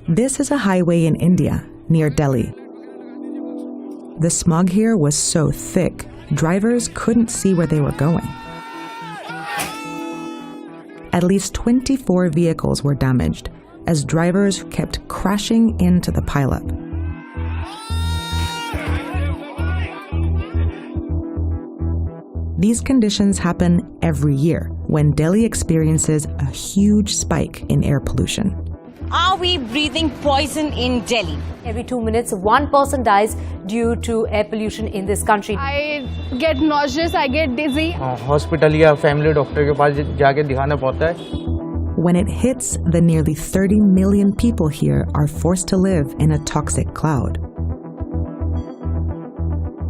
This is a highway in India, near Delhi. The smog here was so thick, drivers couldn't see where they were going. At least 24 vehicles were damaged, as drivers kept crashing into the pileup. These conditions happen every year when Delhi experiences a huge spike in air pollution. Are we breathing poison in Delhi? Every 2 minutes, one person dies due to air pollution in this country. I get nauseous, I get dizzy. Hospital या family doctor के पास जाके दिखाना पड़ता है. When it hits, the nearly 30 million people here are forced to live in a toxic cloud.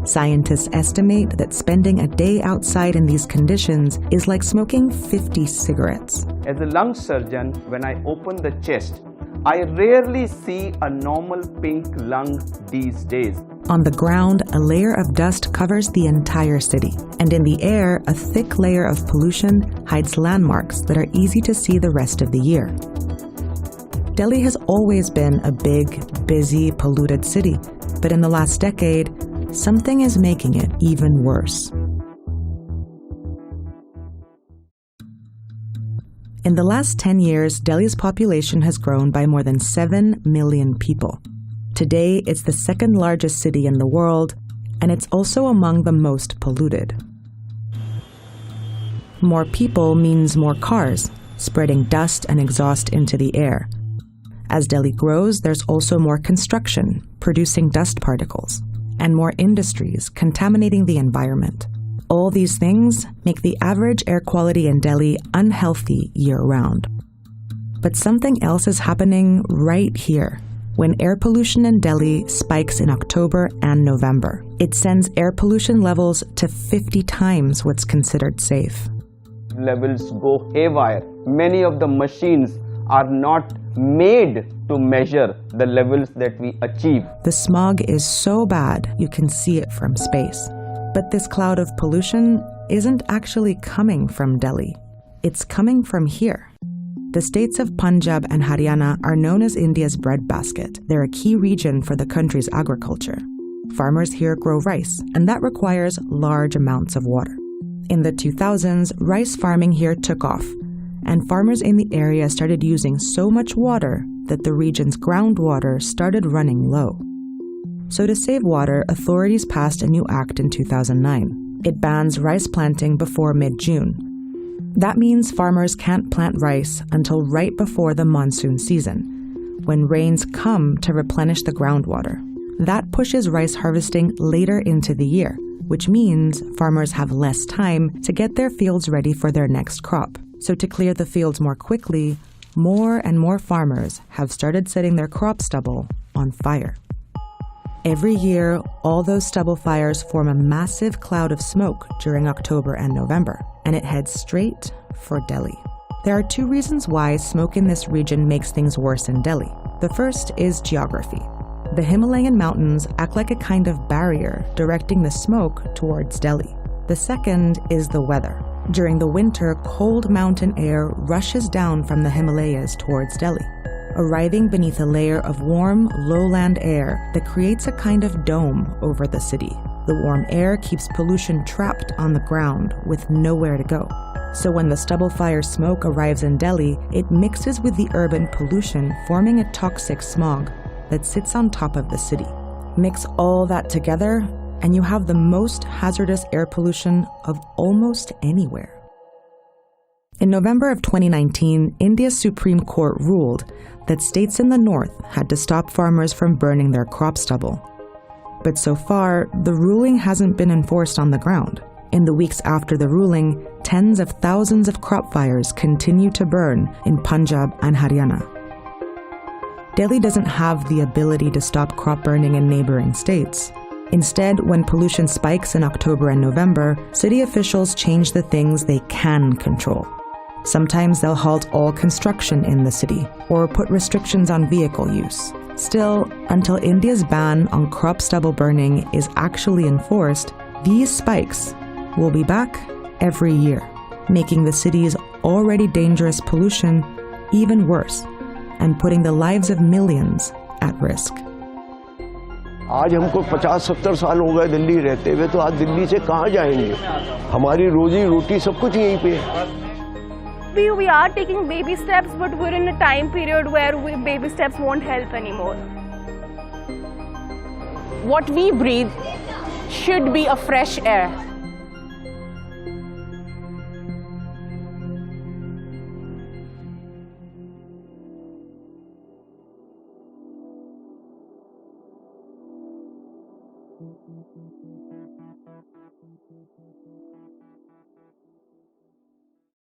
Scientists estimate that spending a day outside in these conditions is like smoking 50 cigarettes. As a lung surgeon, when I open the chest, I rarely see a normal pink lung these days. On the ground, a layer of dust covers the entire city. And in the air, a thick layer of pollution hides landmarks that are easy to see the rest of the year. Delhi has always been a big, busy, polluted city. But in the last decade, something is making it even worse. In the last 10 years, Delhi's population has grown by more than 7 million people. Today, it's the second largest city in the world, and it's also among the most polluted. More people means more cars, spreading dust and exhaust into the air. As Delhi grows, there's also more construction, producing dust particles, and more industries contaminating the environment. All these things make the average air quality in Delhi unhealthy year-round. But something else is happening right here. When air pollution in Delhi spikes in October and November, it sends air pollution levels to 50 times what's considered safe. Levels go haywire. Many of the machines are not made to measure the levels that we achieve. The smog is so bad you can see it from space. But this cloud of pollution isn't actually coming from Delhi. It's coming from here. The states of Punjab and Haryana are known as India's breadbasket. They're a key region for the country's agriculture. Farmers here grow rice, and that requires large amounts of water. In the 2000s, rice farming here took off, and farmers in the area started using so much water that the region's groundwater started running low. So to save water, authorities passed a new act in 2009. It bans rice planting before mid-June. That means farmers can't plant rice until right before the monsoon season, when rains come to replenish the groundwater. That pushes rice harvesting later into the year, which means farmers have less time to get their fields ready for their next crop. So to clear the fields more quickly, more and more farmers have started setting their crop stubble on fire. Every year, all those stubble fires form a massive cloud of smoke during October and November, and it heads straight for Delhi. There are two reasons why smoke in this region makes things worse in Delhi. The first is geography. The Himalayan mountains act like a kind of barrier directing the smoke towards Delhi. The second is the weather. During the winter, cold mountain air rushes down from the Himalayas towards Delhi, arriving beneath a layer of warm, lowland air that creates a kind of dome over the city. The warm air keeps pollution trapped on the ground with nowhere to go. So when the stubble fire smoke arrives in Delhi, it mixes with the urban pollution, forming a toxic smog that sits on top of the city. Mix all that together, and you have the most hazardous air pollution of almost anywhere. In November of 2019, India's Supreme Court ruled that states in the north had to stop farmers from burning their crop stubble. But so far, the ruling hasn't been enforced on the ground. In the weeks after the ruling, tens of thousands of crop fires continue to burn in Punjab and Haryana. Delhi doesn't have the ability to stop crop burning in neighboring states. Instead, when pollution spikes in October and November, city officials change the things they can control. Sometimes they'll halt all construction in the city or put restrictions on vehicle use. Still, until India's ban on crop stubble burning is actually enforced, these spikes will be back every year, making the city's already dangerous pollution even worse and putting the lives of millions at risk. आज हमको 50-70 साल हो गए दिल्ली रहते हुए, तो आज दिल्ली से कहाँ जाएंगे? हमारी रोजी रोटी सब कुछ यहीं पे है. We are taking baby steps, but we're in a time period where baby steps won't help anymore. What we breathe should be a fresh air.